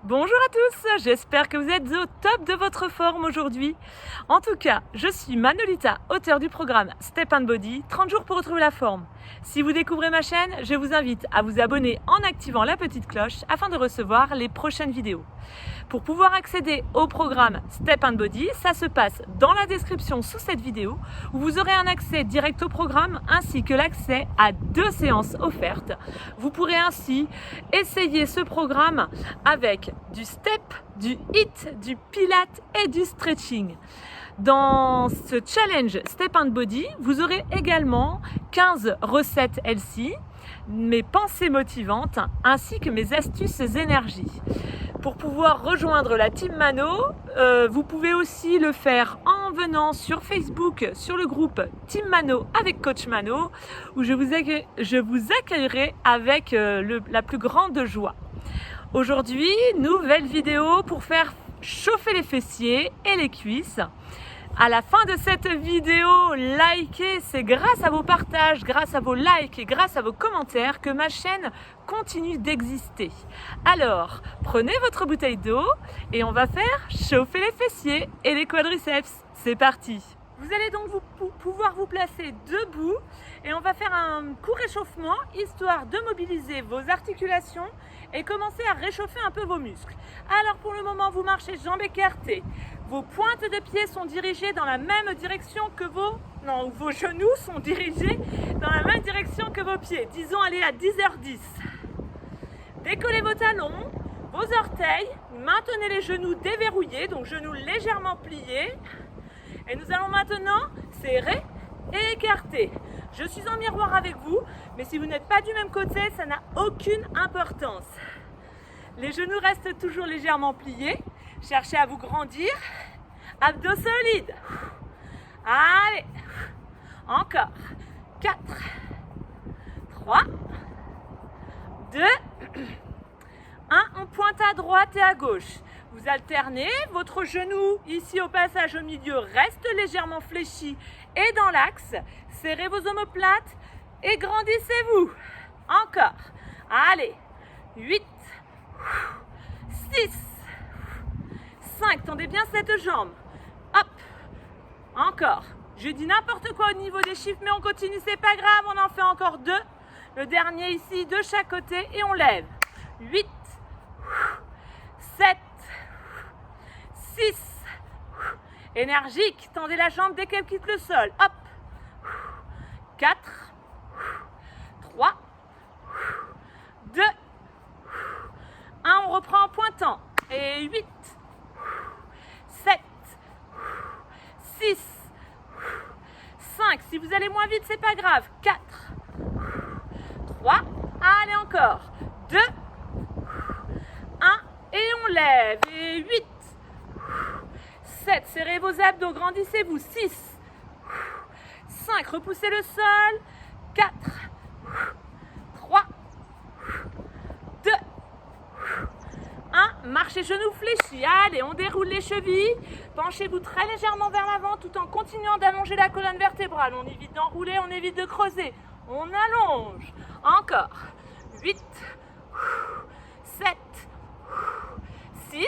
Bonjour à tous, j'espère que vous êtes au top de votre forme aujourd'hui. En tout cas, je suis Manolita, auteure du programme Step and Body, 30 jours pour retrouver la forme. Si vous découvrez ma chaîne, je vous invite à vous abonner en activant la petite cloche afin de recevoir les prochaines vidéos. Pour pouvoir accéder au programme Step and Body, ça se passe dans la description sous cette vidéo où vous aurez un accès direct au programme ainsi que l'accès à 2 séances offertes. Vous pourrez ainsi essayer ce programme avec du step, du HIIT, du pilates et du stretching. Dans ce challenge Step and Body, vous aurez également 15 recettes healthy, mes pensées motivantes ainsi que mes astuces énergie. Pour pouvoir rejoindre la Team Mano, vous pouvez aussi le faire en venant sur Facebook, sur le groupe Team Mano avec Coach Mano, où je vous accueillerai avec la plus grande joie. Aujourd'hui, nouvelle vidéo pour faire chauffer les fessiers et les cuisses. À la fin de cette vidéo, likez, c'est grâce à vos partages, grâce à vos likes et grâce à vos commentaires que ma chaîne continue d'exister. Alors, prenez votre bouteille d'eau et on va faire chauffer les fessiers et les quadriceps. C'est parti! Vous allez donc pouvoir vous placer debout et on va faire un court réchauffement histoire de mobiliser vos articulations et commencer à réchauffer un peu vos muscles. Alors pour le moment, vous marchez jambes écartées. Vos pointes de pied sont dirigées dans la même direction que vos genoux sont dirigés dans la même direction que vos pieds. Disons, allez à 10h10. Décollez vos talons, vos orteils, maintenez les genoux déverrouillés, donc genoux légèrement pliés. Et nous allons maintenant serrer et écarter. Je suis en miroir avec vous, mais si vous n'êtes pas du même côté, ça n'a aucune importance. Les genoux restent toujours légèrement pliés. Cherchez à vous grandir. Abdos solides. Allez. Encore. 4, 3, 2, 1. On pointe à droite et à gauche. Vous alternez, votre genou ici au passage au milieu reste légèrement fléchi et dans l'axe. Serrez vos omoplates et grandissez-vous. Encore. Allez. 8, 6, 5. Tendez bien cette jambe. Hop. Encore. Je dis n'importe quoi au niveau des chiffres, mais on continue, c'est pas grave. On en fait encore 2. Le dernier ici de chaque côté et on lève. 8, 7, 6. Énergique. Tendez la jambe dès qu'elle quitte le sol. Hop. 4, 3, 2, 1. On reprend en pointant. Et 8, 7, 6, 5. Si vous allez moins vite, c'est pas grave. 4, 3. Allez encore. 2, 1. Et on lève. Et 8, 7. Serrez vos abdos, grandissez-vous. 6, 5. Repoussez le sol. 4, 3, 2, 1. Marchez genoux fléchis. Allez, on déroule les chevilles. Penchez-vous très légèrement vers l'avant tout en continuant d'allonger la colonne vertébrale. On évite d'enrouler, on évite de creuser. On allonge. Encore. 8, 7, 6,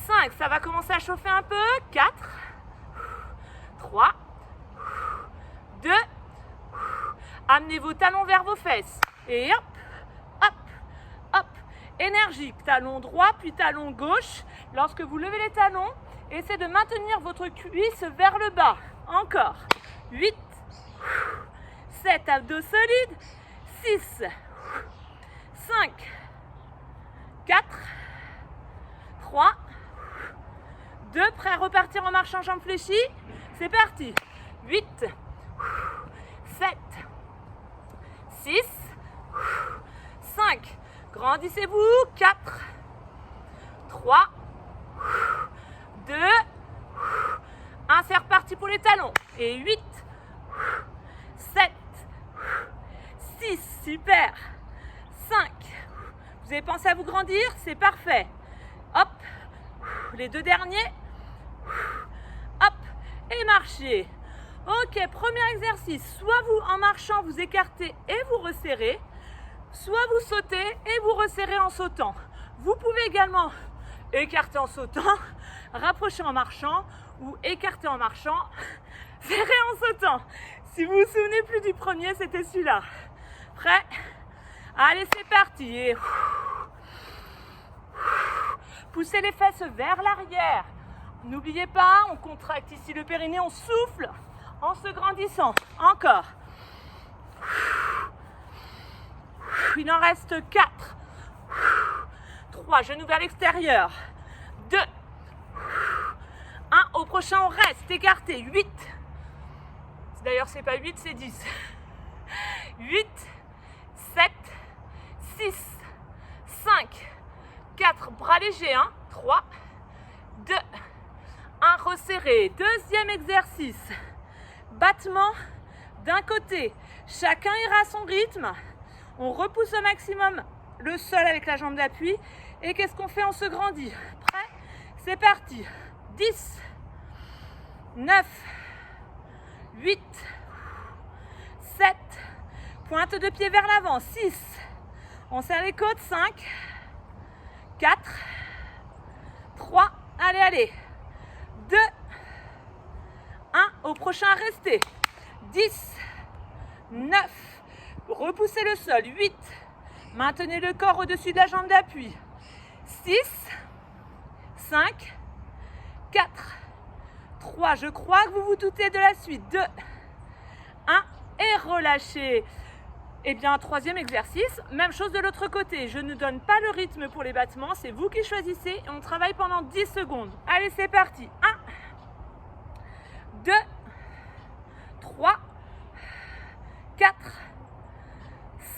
5. Ça va commencer à chauffer un peu. 4, 3, 2. Amenez vos talons vers vos fesses. Et hop, hop, hop. Énergique. Talon droit puis talon gauche. Lorsque vous levez les talons, essayez de maintenir votre cuisse vers le bas. Encore. 8, 7. Abdos solides. 6, 5, 4, 3, 2. Prêt à repartir en marchant jambes fléchies. C'est parti. 8, 7, 6, 5. Grandissez-vous. 4, 3, 2, 1. C'est reparti pour les talons. Et 8, 7, 6. Super. 5. Vous avez pensé à vous grandir? C'est parfait. Hop. Les 2 derniers. Hop. Et marchez. Ok, premier exercice. Soit vous, en marchant, vous écartez et vous resserrez. Soit vous sautez et vous resserrez en sautant. Vous pouvez également écarter en sautant, rapprocher en marchant ou écarter en marchant, serrer en sautant. Si vous vous souvenez plus du premier, c'était celui-là. Prêt? Allez, c'est parti. Et poussez les fesses vers l'arrière. N'oubliez pas, on contracte ici le périnée, on souffle en se grandissant. Encore. Il en reste 4. 3, genoux vers l'extérieur. 2. 1, au prochain on reste, écarté. 8. D'ailleurs, c'est pas 8, c'est 10. 8, 7, 6, 5, 4, bras légers, 3, 2, 1, resserré. Deuxième exercice. Battement d'un côté. Chacun ira à son rythme. On repousse au maximum le sol avec la jambe d'appui. Et qu'est-ce qu'on fait? On se grandit. Prêt? C'est parti. 10, 9, 8, 7, pointe de pied vers l'avant, 6, on serre les côtes, 5, 4, 3, allez, 2, 1, au prochain, restez, 10, 9, repoussez le sol, 8, maintenez le corps au-dessus de la jambe d'appui, 6, 5, 4, 3, je crois que vous vous doutez de la suite, 2, 1, et relâchez. Et bien, troisième exercice, même chose de l'autre côté. Je ne donne pas le rythme pour les battements, c'est vous qui choisissez et on travaille pendant 10 secondes. Allez, c'est parti. 1, 2, 3, 4,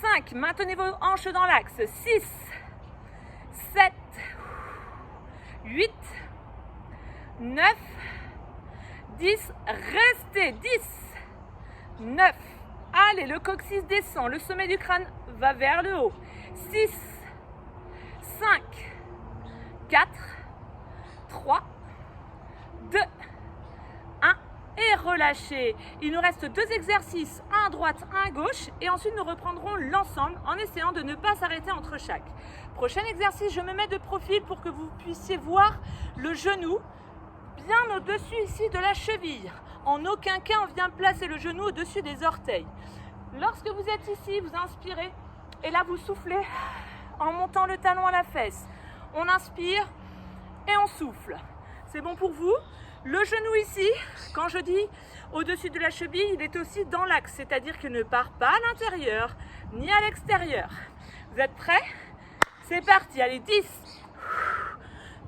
5. Maintenez vos hanches dans l'axe. 6, 7, 8, 9, 10. Restez. 10, 9. Allez, le coccyx descend, le sommet du crâne va vers le haut. 6, 5, 4, 3, 2, 1 et relâchez. Il nous reste 2 exercices, un à droite, un à gauche et ensuite nous reprendrons l'ensemble en essayant de ne pas s'arrêter entre chaque. Prochain exercice, je me mets de profil pour que vous puissiez voir le genou bien au-dessus ici de la cheville. En aucun cas, on vient placer le genou au-dessus des orteils. Lorsque vous êtes ici, vous inspirez et là, vous soufflez en montant le talon à la fesse. On inspire et on souffle. C'est bon pour vous? Le genou ici, quand je dis au-dessus de la cheville, il est aussi dans l'axe, c'est-à-dire qu'il ne part pas à l'intérieur ni à l'extérieur. Vous êtes prêts? C'est parti, allez, 10,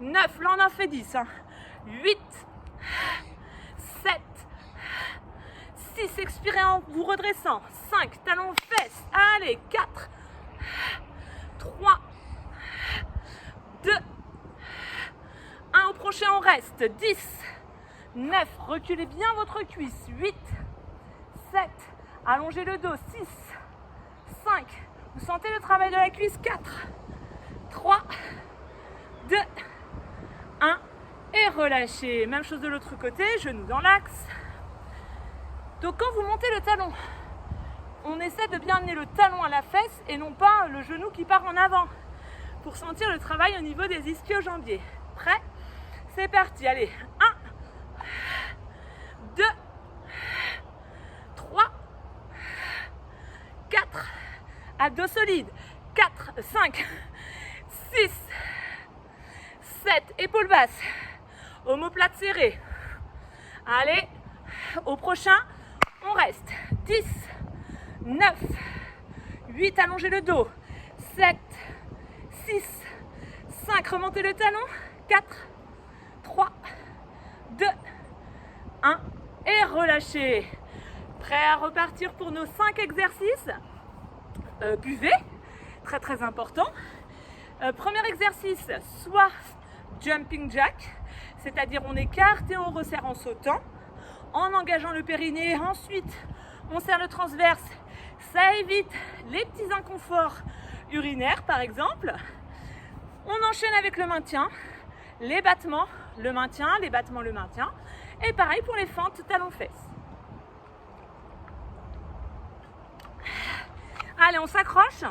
9, là on en fait 10, 8, 7, 6, expirez en vous redressant, 5, talons fesses, allez, 4, 3, 2, 1, au prochain on reste, 10, 9, reculez bien votre cuisse, 8, 7, allongez le dos, 6, 5, vous sentez le travail de la cuisse, 4, 3, 2, 1 et relâchez. Même chose de l'autre côté, genoux dans l'axe. Donc quand vous montez le talon, on essaie de bien amener le talon à la fesse et non pas le genou qui part en avant pour sentir le travail au niveau des ischio-jambiers. Prêt? C'est parti, allez, 1, 2, 3, 4, à dos solide, 4, 5, 6, 7, épaules basses, omoplate serrée. Allez, au prochain, on reste. 10, 9, 8, allongez le dos, 7, 6, 5, remontez le talon, 4, 3, 2, 1 et relâchez. Prêt à repartir pour nos 5 exercices? Buvez, très très important. Premier exercice, soit jumping jack, c'est-à-dire on écarte et on resserre en sautant, en engageant le périnée. Ensuite, on serre le transverse, ça évite les petits inconforts urinaires par exemple. On enchaîne avec le maintien, les battements, le maintien, les battements, le maintien. Et pareil pour les fentes talons-fesses. Allez, on s'accroche.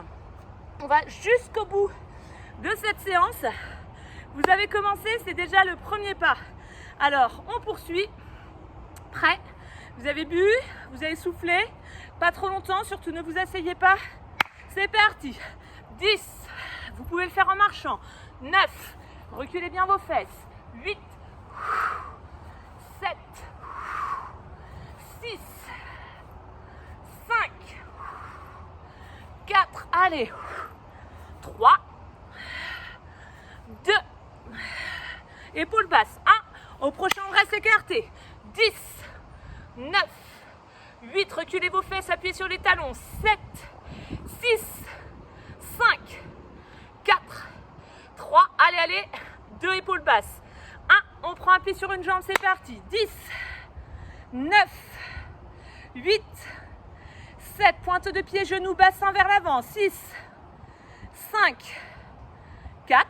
On va jusqu'au bout de cette séance. Vous avez commencé, c'est déjà le premier pas. Alors, on poursuit. Prêt? Vous avez bu, vous avez soufflé, pas trop longtemps, surtout ne vous asseyez pas. C'est parti. 10, vous pouvez le faire en marchant. 9, reculez bien vos fesses. 8, 7, 6, 5, 4, allez, 3, 2, épaules basses, 1, au prochain on reste écarté, 10, 9, 8, reculez vos fesses, appuyez sur les talons, 7, 6, 5, 4, 3, allez, 2 épaules basses, 1, on prend un pied sur une jambe, c'est parti, 10, 9, 8, 7, pointe de pied, genou, bassin vers l'avant, 6, 5, 4,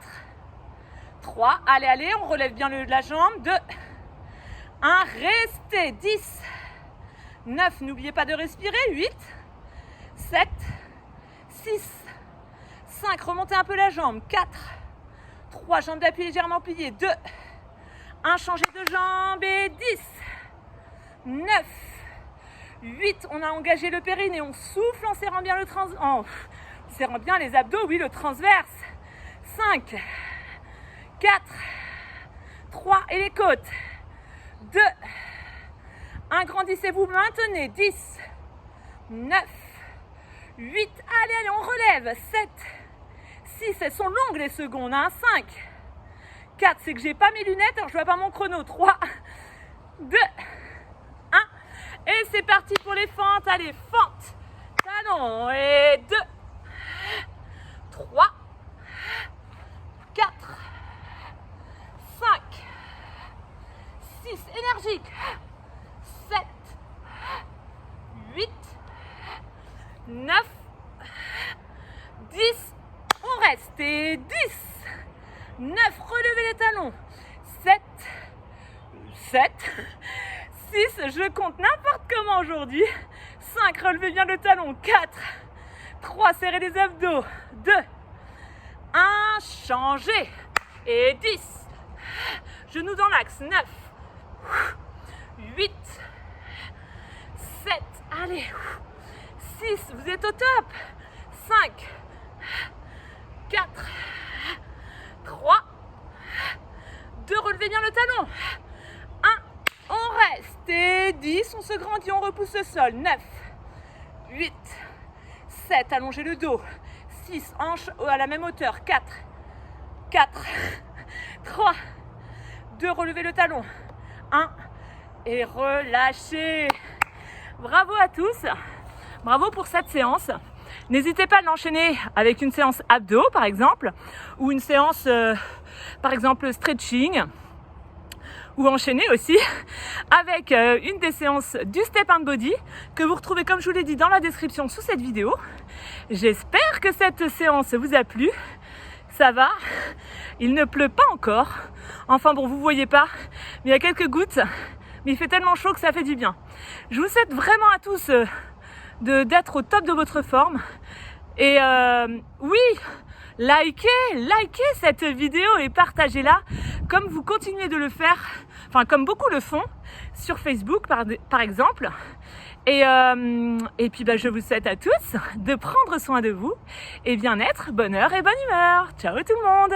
3, allez, on relève bien la jambe, 2, 1, restez, 10, 9, n'oubliez pas de respirer, 8, 7, 6, 5, remontez un peu la jambe, 4, 3, jambe d'appui légèrement pliée, 2, 1, changez de jambe et 10, 9, 8, on a engagé le périnée, on souffle en serrant bien serrant bien les abdos, oui, le transverse, 5, 4, 3 et les côtes, 2, 1, grandissez-vous, maintenez, 10, 9, 8, allez, on relève, 7, 6, elles sont longues les secondes, 5, 4, c'est que j'ai pas mes lunettes, alors je vois pas mon chrono, 3, 2, 1, et c'est parti pour les fentes, allez, fente, talon, et 2, 3, 4, 5, 6, énergique, 7, 8, 9, 10, on reste, et 10, 9, relevez les talons, 7, 6, je compte n'importe comment aujourd'hui, 5, relevez bien le talon, 4, 3, serrez les abdos, 2, 1, changez, et 10, genoux dans l'axe, 9, 8, 7, allez, 6, vous êtes au top, 5, 4, 3, 2, relevez bien le talon, 1, on reste, et 10, on se grandit, on repousse le sol, 9, 8, 7, allongez le dos, 6, hanches à la même hauteur, 4, 3, 2, relevez le talon, 1, et relâchez. Bravo à tous, bravo pour cette séance. N'hésitez pas à l'enchaîner avec une séance abdos par exemple, ou une séance par exemple stretching, ou enchaîner aussi avec une des séances du Step and Body que vous retrouvez, comme je vous l'ai dit, dans la description sous cette vidéo. J'espère que cette séance vous a plu. Ça va, il ne pleut pas encore, enfin bon, vous voyez pas, mais il y a quelques gouttes, mais il fait tellement chaud que ça fait du bien. Je vous souhaite vraiment à tous d'être au top de votre forme, et oui, likez cette vidéo et partagez-la comme vous continuez de le faire, enfin comme beaucoup le font sur Facebook par exemple. Et puis je vous souhaite à tous de prendre soin de vous et bien-être, bonheur et bonne humeur. Ciao tout le monde!